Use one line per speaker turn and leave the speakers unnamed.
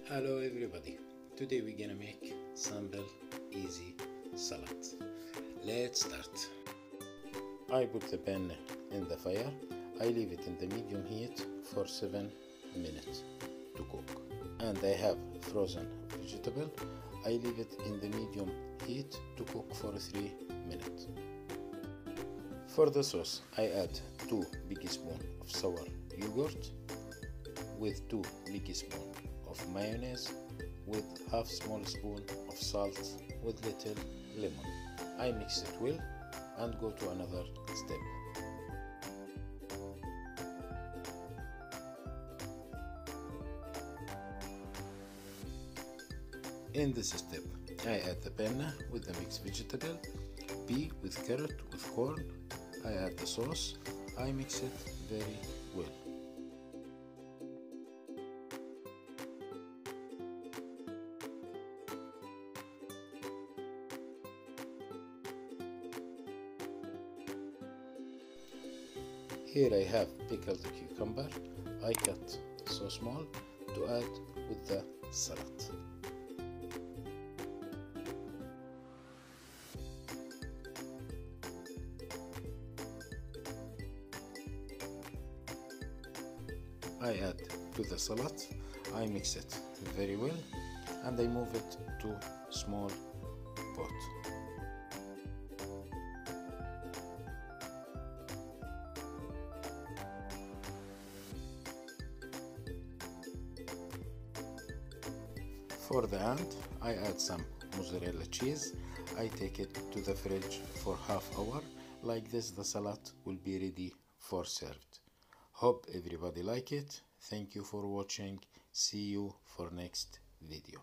Hello everybody, today we're gonna make simple, easy salad. Let's start. I put the pan in the fire. I leave it in the medium heat for 7 minutes to cook. And I have frozen vegetable. I leave it in the medium heat to cook for 3 minutes. For the sauce, I add 2 big spoons of sour yogurt with 2 big spoons of mayonnaise with half small spoon of salt with little lemon. I mix it well and go to another step. In this step, I add the panna with the mixed vegetable, pea with carrot with corn. I add the sauce. I mix it very well. Here I have pickled cucumber. I cut so small to add with the salad. I add to the salad. I mix it very well and I move it to small pot. For the end, I add some mozzarella cheese. I take it to the fridge for half hour. Like this, the salad will be ready for served. Hope everybody like it. Thank you for watching. See you for next video.